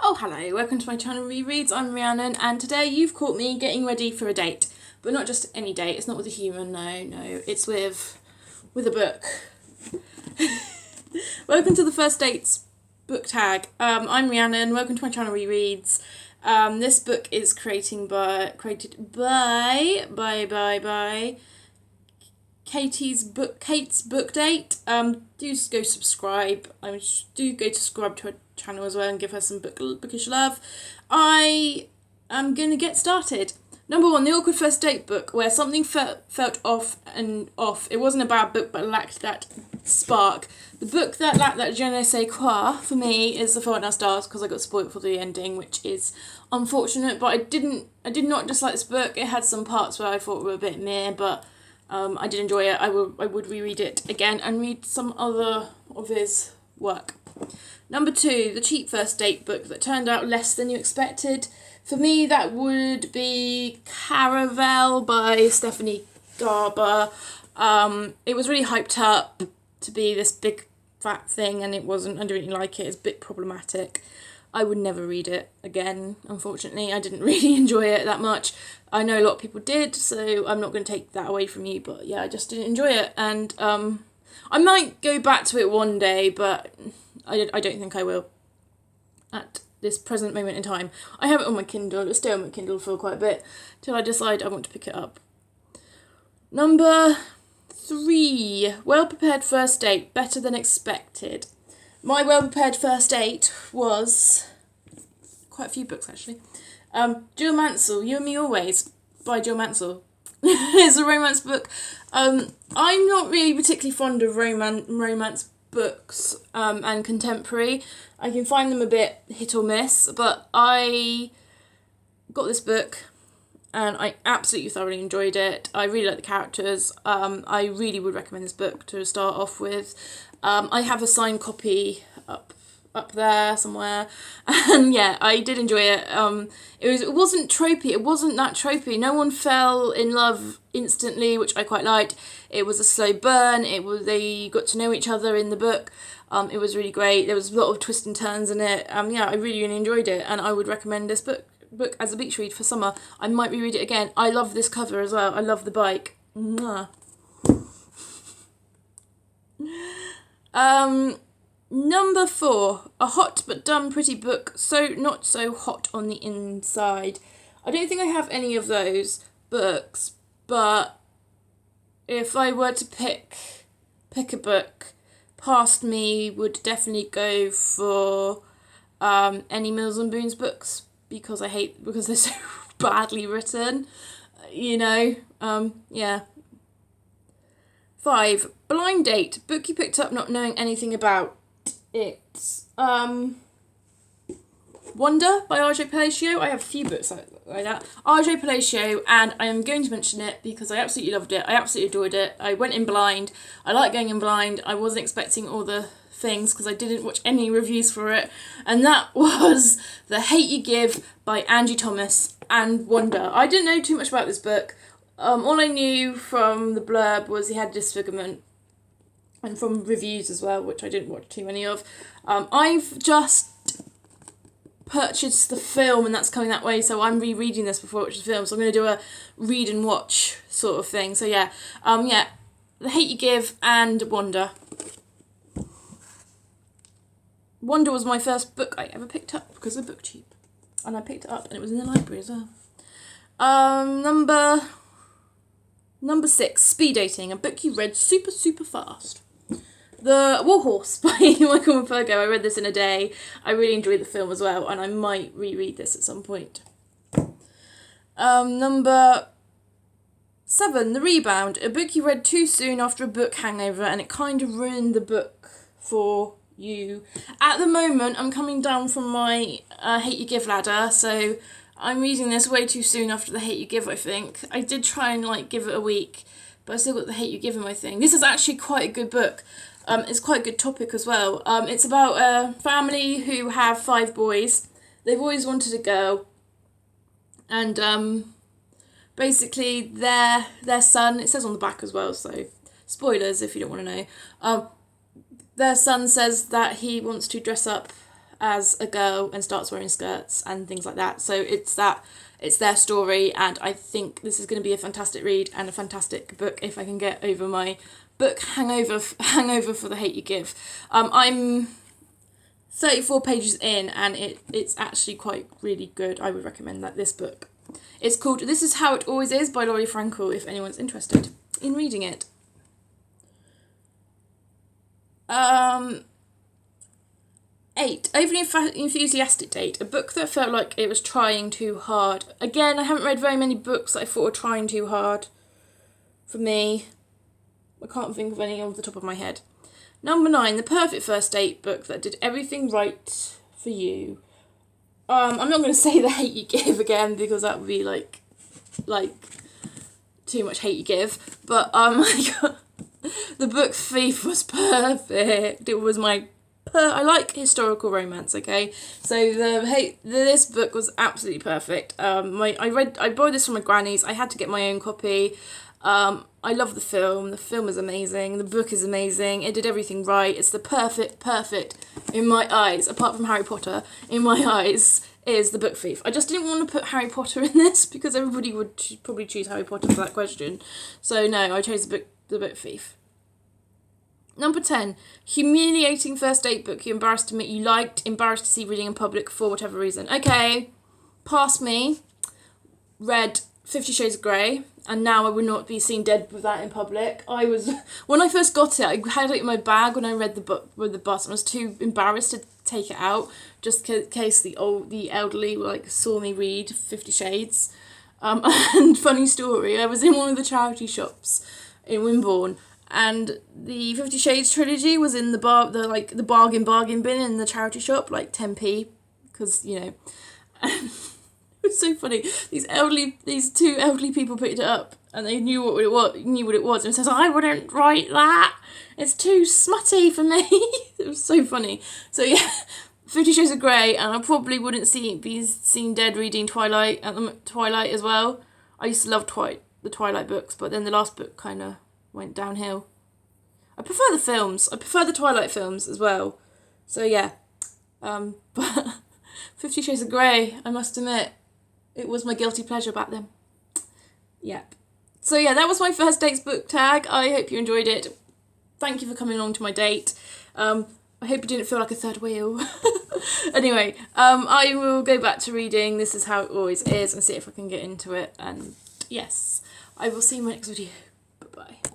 Oh, hello, welcome to my channel Rereads. I'm Rhiannon, and today you've caught me getting ready for a date. But not just any date, it's not with a human, no, it's with a book. Welcome to the first dates book tag. I'm Rhiannon, welcome to my channel Rereads. This book is created by Katesbookdate. Do go subscribe. Do go subscribe to her channel as well and give her some bookish love. I am going to get started. Number 1, the awkward first date book, where something felt off. It wasn't a bad book, but lacked that spark. The book that lacked that je ne sais quoi for me is The Fault in Our Stars, because I got spoiled for the ending, which is unfortunate. But I did not dislike this book. It had some parts where I thought were a bit meh, but I did enjoy it. I would reread it again and read some other of his work. Number 2, the cheap first date book that turned out less than you expected. For me, that would be Caravel by Stephanie Garber. It was really hyped up to be this big fat thing, and it wasn't. I didn't really like it. It's a bit problematic. I would never read it again, unfortunately. I didn't really enjoy it that much. I know a lot of people did, so I'm not going to take that away from you, but yeah, I just didn't enjoy it. And I might go back to it one day, but I don't think I will at this present moment in time. I have it on my Kindle. It'll stay on my Kindle for quite a bit till I decide I want to pick it up. Number 3, well-prepared first date, better than expected. My well-prepared first date was quite a few books, actually. Jill Mansell, You and Me Always, by Jill Mansell. It's a romance book. I'm not really particularly fond of romance books and contemporary. I can find them a bit hit or miss, but I got this book and I absolutely thoroughly enjoyed it. I really like the characters. I really would recommend this book to start off with. I have a signed copy up there somewhere, and yeah, I did enjoy it. It wasn't tropey. It wasn't that tropey. No one fell in love instantly, which I quite liked. It was a slow burn. They got to know each other in the book. It was really great. There was a lot of twists and turns in it. Yeah, I really enjoyed it, and I would recommend this book as a beach read for summer. I might reread it again. I love this cover as well. I love the bike. Mwah. Number 4, a hot but dumb pretty book, so not so hot on the inside. I don't think I have any of those books, but if I were to pick a book, past me would definitely go for any Mills and Boons books, because they're so badly written, yeah. 5, Blind Date, book you picked up not knowing anything about it. Wonder by R.J. Palacio. I have a few books like that. R.J. Palacio, and I am going to mention it because I absolutely loved it. I absolutely adored it. I went in blind. I like going in blind. I wasn't expecting all the things because I didn't watch any reviews for it, and that was The Hate You Give by Angie Thomas and Wonder. I didn't know too much about this book. All I knew from the blurb was he had disfigurement, and from reviews as well, which I didn't watch too many of. I've just purchased the film, and that's coming that way, so I'm rereading this before I watch the film, so I'm going to do a read and watch sort of thing. So yeah, The Hate You Give and Wonder. Wonder was my first book I ever picked up because of BookTube, and I picked it up and it was in the library as well. Number 6, Speed Dating, a book you read super fast. The War Horse by Michael Morpurgo. I read this in a day. I really enjoyed the film as well, and I might reread this at some point. Number 7, The Rebound, a book you read too soon after a book hangover, and it kind of ruined the book for you. At the moment, I'm coming down from my Hate You Give ladder, so I'm reading this way too soon after The Hate You Give, I think. I did try and give it a week, but I still got The Hate You Give in my thing. This is actually quite a good book. It's quite a good topic as well. It's about a family who have 5 boys. They've always wanted a girl, and basically their son, it says on the back as well, so spoilers if you don't want to know. Their son says that he wants to dress up as a girl and starts wearing skirts and things like that. So it's their story, and I think this is going to be a fantastic read and a fantastic book if I can get over my book hangover for The Hate You Give. I'm 34 pages in, and it's actually quite really good. I would recommend this book. It's called This Is How It Always Is by Laurie Frankel, if anyone's interested in reading it. 8. Overly Enthusiastic Date, a book that felt like it was trying too hard. Again, I haven't read very many books that I thought were trying too hard for me. I can't think of any off the top of my head. Number 9, the perfect first date book that did everything right for you. I'm not going to say The Hate You Give again, because that would be like too much hate you give. But The Book Thief was perfect. It was I like historical romance, okay? So this book was absolutely perfect. I borrowed this from my granny's. I had to get my own copy. I love the film. The film is amazing. The book is amazing. It did everything right. It's the perfect, in my eyes, apart from Harry Potter, in my eyes, is The Book Thief. I just didn't want to put Harry Potter in this because everybody would probably choose Harry Potter for that question. So no, I chose The Book Thief. Number 10, humiliating first date book you're embarrassed to admit you liked, embarrassed to see reading in public for whatever reason. Okay, past me, read 50 Shades of Grey, and now I would not be seen dead with that in public. When I first got it, I had it in my bag when I read the book with the bus, and I was too embarrassed to take it out, just in case the elderly saw me read 50 Shades. And funny story, I was in one of the charity shops in Wimborne, and the 50 Shades trilogy was in the bargain bin in the charity shop, 10p, because, it's so funny. These two elderly people picked it up, and they knew what it was, and says, I wouldn't write that. It's too smutty for me. It was so funny. So yeah, 50 Shades of Grey, and I probably wouldn't be seen dead reading Twilight as well. I used to love the Twilight books, but then the last book kind of went downhill. I prefer the films. I prefer the Twilight films as well. So yeah, but 50 Shades of Grey, I must admit, it was my guilty pleasure back then. Yep. So yeah, that was my first date's book tag. I hope you enjoyed it. Thank you for coming along to my date. I hope you didn't feel like a third wheel. Anyway, I will go back to reading This Is How It Always Is and see if I can get into it. And yes, I will see you in my next video. Bye-bye.